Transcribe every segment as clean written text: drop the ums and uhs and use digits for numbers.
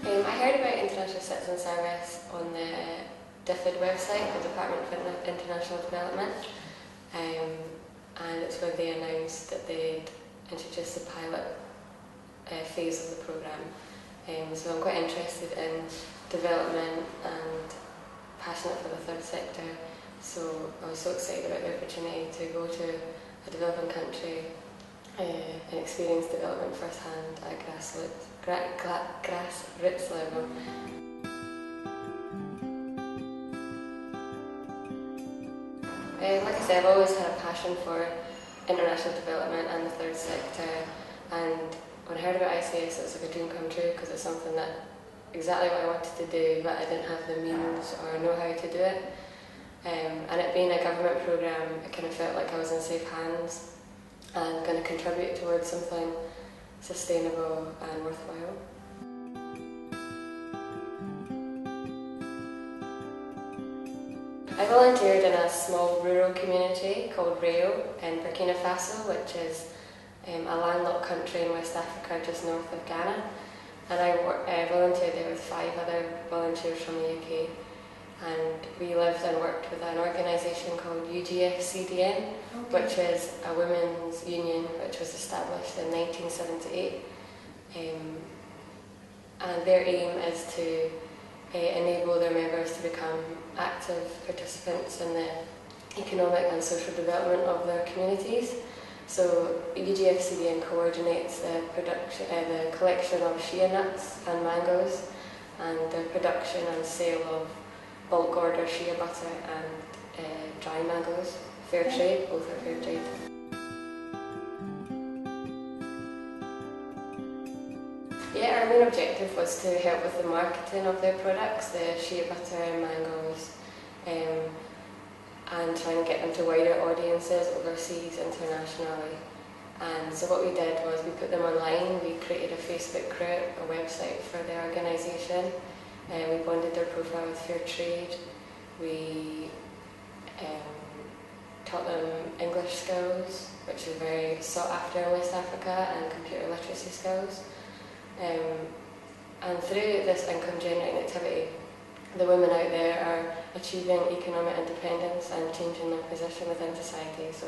I heard about International Citizen Service on the DFID website, the Department of International Development, and it's when they announced that they'd introduced the pilot phase of the programme. So I'm quite interested in development and passionate for the third sector, so I was so excited about the opportunity to go to a developing country and experience development firsthand at grassroots level. Like I said, I've always had a passion for international development and the third sector, and when I heard about ICS it was like a dream come true because it's something that exactly what I wanted to do, but I didn't have the means or know how to do it. And it being a government programme, it kind of felt like I was in safe hands and going to contribute towards something sustainable and worthwhile. I volunteered in a small rural community called Rail in Burkina Faso, which is a landlocked country in West Africa just north of Ghana. And I volunteered there with 5 other volunteers from the UK. And we lived and worked with an organisation called UGF-CDN, which is a women's union which was established in 1978. And their aim is to enable their members to become active participants in the economic and social development of their communities. So UGF-CDN coordinates the collection of shea nuts and mangoes, and the production and sale of bulk order shea butter and dry mangoes. Fair trade, both are fair trade. Yeah, our main objective was to help with the marketing of their products, the shea butter and mangoes, and try and get them to wider audiences overseas, internationally. And so what we did was we put them online. We created a Facebook group, a website for the organisation, and we bonded their profile with fair trade. We taught them English skills, which is very sought after in West Africa, and computer literacy skills. And through this income generating activity, the women out there are achieving economic independence and changing their position within society. So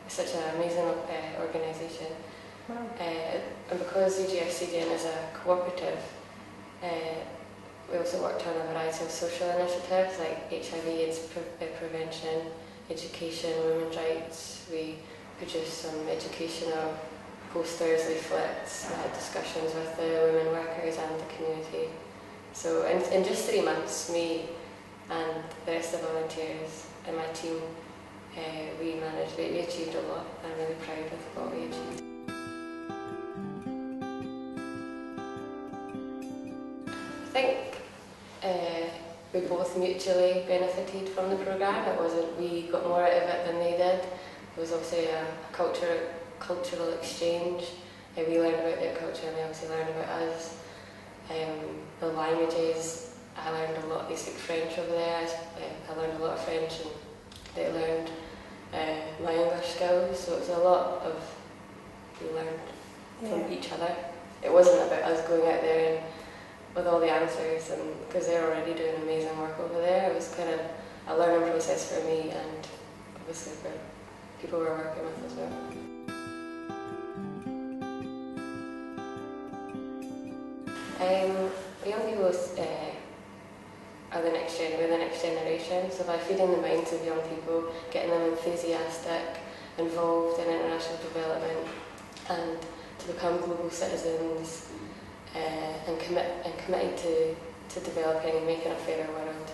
it's such an amazing organisation. Wow. And because UGF-CDN is a cooperative, we also worked on a variety of social initiatives like HIV/AIDS prevention, education, women's rights. We produced some educational posters, leaflets, we had discussions with the women workers and the community. So in just 3 months, me and the rest of the volunteers and my team, we achieved a lot. I'm really proud of what we achieved. I think we both mutually benefited from the programme. It wasn't we got more out of it than they did. It was obviously a cultural exchange. We learned about their culture and they obviously learned about us. The languages, I learned a lot. They speak French over there. I learned a lot of French and they learned my English skills. So it was a lot of we learned from each other. It wasn't about us going out there and with all the answers, and because they're already doing amazing work over there. It was kind of a learning process for me and obviously for people we're working with as well. Young people are the next generation, so by feeding the minds of young people, getting them enthusiastic, involved in international development, and to become global citizens, and committed to developing and making a fairer world.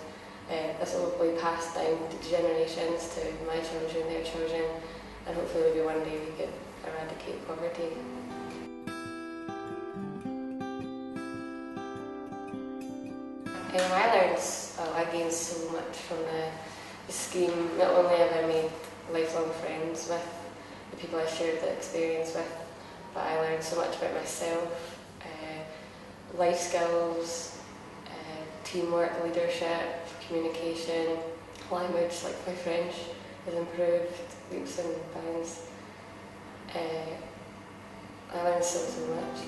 This will be passed down to generations, to my children, their children, and hopefully maybe one day we could eradicate poverty. I gained so much from the scheme. Not only have I made lifelong friends with the people I shared the experience with, but I learned so much about myself, life skills, teamwork, leadership, communication, language, like my French has improved leaps and bounds. I learned so much.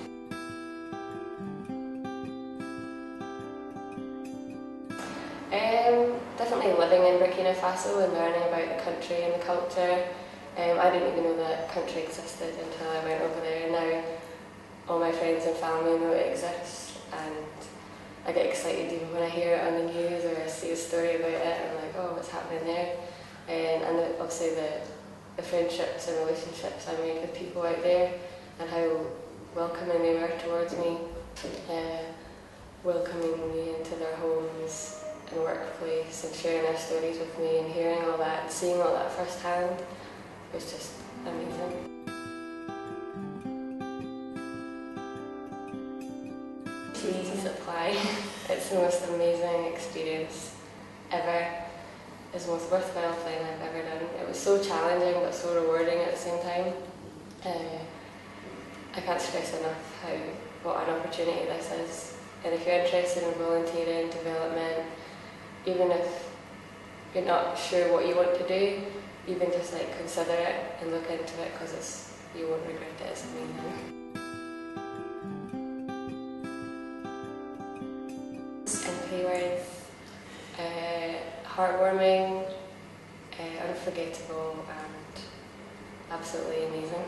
definitely living in Burkina Faso and learning about the country and the culture. I didn't even know that country existed until I went over there. Now all my friends and family know it exists, and I get excited even when I hear it on the news or I see a story about it. I'm like, oh, what's happening there? And obviously the friendships and relationships I made with people out there, and how welcoming they were towards me, welcoming me into their homes and workplace and sharing their stories with me and hearing all that and seeing all that firsthand was just amazing. Cheese supply, it's the most amazing experience ever. It's the most worthwhile thing I've ever done. It was so challenging but so rewarding at the same time. I can't stress enough what an opportunity this is. And if you're interested in volunteering, development, even if you're not sure what you want to do, even just like consider it and look into it, because you won't regret it. It's amazing. In 3 words, heartwarming, unforgettable, and absolutely amazing.